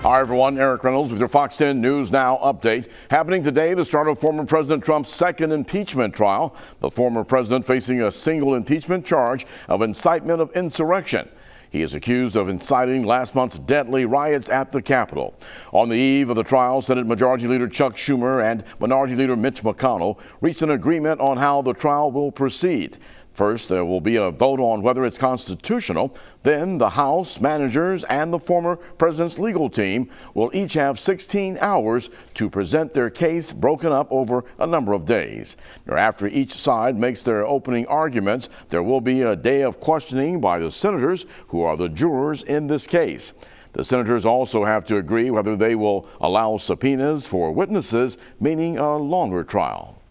Hi, everyone. Eric Reynolds with your Fox 10 News Now update. Happening today, the start of former President Trump's second impeachment trial. The former president facing a single impeachment charge of incitement of insurrection. He is accused of inciting last month's deadly riots at the Capitol. On the eve of the trial, Senate Majority Leader Chuck Schumer and Minority Leader Mitch McConnell reached an agreement on how the trial will proceed. First, there will be a vote on whether it's constitutional. Then the House, managers, and the former president's legal team will each have 16 hours to present their case, broken up over a number of days. After each side makes their opening arguments, there will be a day of questioning by the senators who are the jurors in this case. The senators also have to agree whether they will allow subpoenas for witnesses, meaning a longer trial.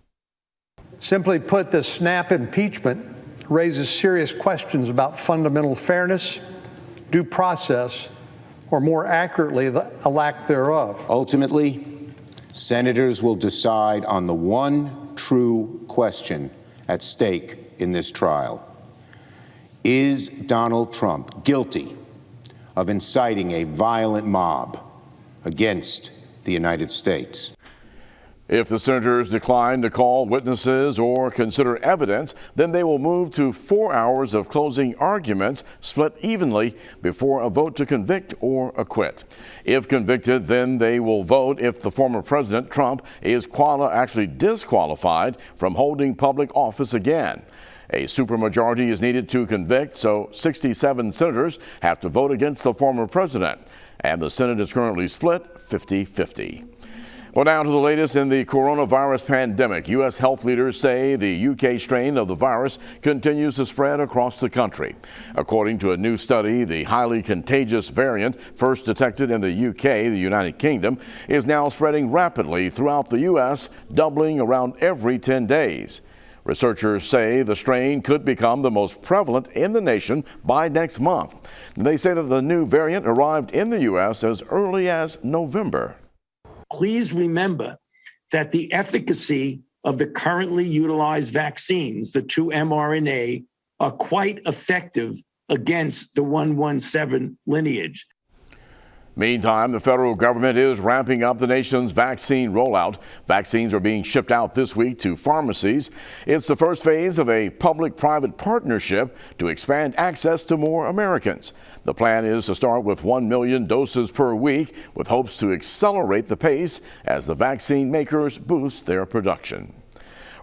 Simply put, the snap impeachment raises serious questions about fundamental fairness, due process, or more accurately, a lack thereof. Ultimately, senators will decide on the one true question at stake in this trial. Is Donald Trump guilty of inciting a violent mob against the United States? If the senators decline to call witnesses or consider evidence, then they will move to 4 hours of closing arguments split evenly before a vote to convict or acquit. If convicted, then they will vote if the former President Trump is actually disqualified from holding public office again. A supermajority is needed to convict, so 67 senators have to vote against the former president, and the Senate is currently split 50-50. Well, now to the latest in the coronavirus pandemic. U.S. health leaders say the UK strain of the virus continues to spread across the country. According to a new study, the highly contagious variant first detected in the UK, the United Kingdom, is now spreading rapidly throughout the U.S., doubling around every 10 days. Researchers say the strain could become the most prevalent in the nation by next month. They say that the new variant arrived in the U.S. as early as November. Please remember that the efficacy of the currently utilized vaccines, the 2 mRNA, are quite effective against the 117 lineage. Meantime, the federal government is ramping up the nation's vaccine rollout. Vaccines are being shipped out this week to pharmacies. It's the first phase of a public-private partnership to expand access to more Americans. The plan is to start with 1 million doses per week, with hopes to accelerate the pace as the vaccine makers boost their production.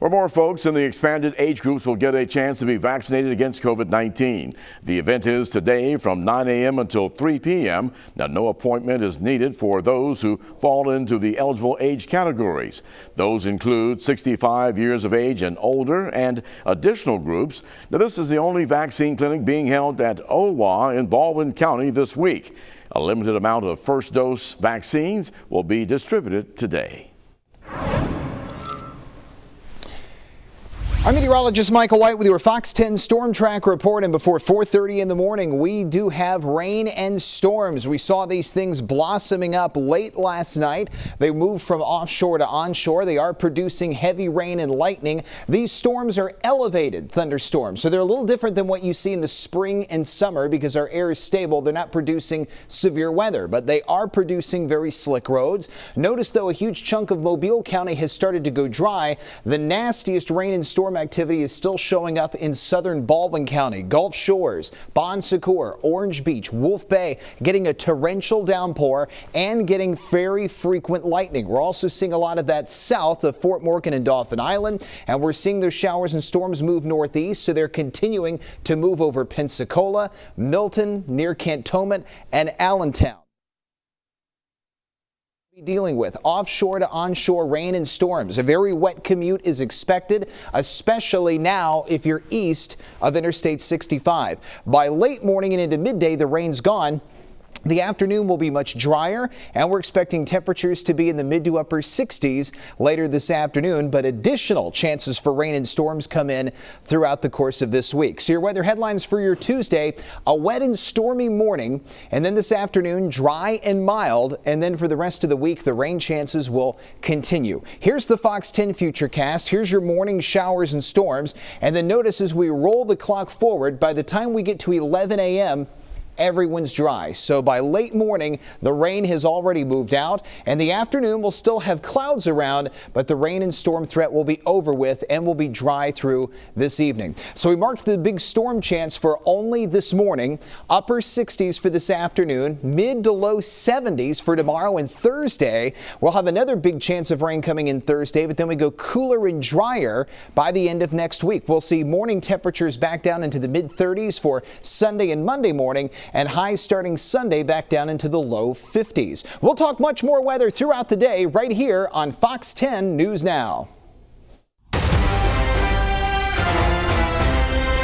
Or more folks in the expanded age groups will get a chance to be vaccinated against COVID-19. The event is today from 9 a.m. until 3 p.m. Now, no appointment is needed for those who fall into the eligible age categories. Those include 65 years of age and older and additional groups. Now, this is the only vaccine clinic being held at OWA in Baldwin County this week. A limited amount of first dose vaccines will be distributed today. I'm meteorologist Michael White with your Fox 10 Storm Track report, and before 4:30 in the morning, we do have rain and storms. We saw these things blossoming up late last night. They moved from offshore to onshore. They are producing heavy rain and lightning. These storms are elevated thunderstorms, so they're a little different than what you see in the spring and summer because our air is stable. They're not producing severe weather, but they are producing very slick roads. Notice, though, a huge chunk of Mobile County has started to go dry. The nastiest rain and storm activity is still showing up in southern Baldwin County, Gulf Shores, Bon Secour, Orange Beach, Wolf Bay, getting a torrential downpour and getting very frequent lightning. We're also seeing a lot of that south of Fort Morgan and Dauphin Island, and we're seeing those showers and storms move northeast, so they're continuing to move over Pensacola, Milton, near Cantonment, and Allentown. Dealing with offshore to onshore rain and storms. A very wet commute is expected, especially now if you're east of Interstate 65. By late morning and into midday, the rain's gone. The afternoon will be much drier, and we're expecting temperatures to be in the mid to upper 60s later this afternoon, but additional chances for rain and storms come in throughout the course of this week. So your weather headlines for your Tuesday: a wet and stormy morning, and then this afternoon dry and mild, and then for the rest of the week the rain chances will continue. Here's the Fox 10 Futurecast. Here's your morning showers and storms, and then notice as we roll the clock forward, by the time we get to 11 a.m., everyone's dry. So by late morning, the rain has already moved out, and the afternoon will still have clouds around, but the rain and storm threat will be over with and will be dry through this evening. So we marked the big storm chance for only this morning. Upper 60s for this afternoon, mid to low 70s for tomorrow and Thursday. We'll have another big chance of rain coming in Thursday, but then we go cooler and drier by the end of next week. We'll see morning temperatures back down into the mid 30s for Sunday and Monday morning, and highs starting Sunday back down into the low 50s. We'll talk much more weather throughout the day right here on Fox 10 News Now.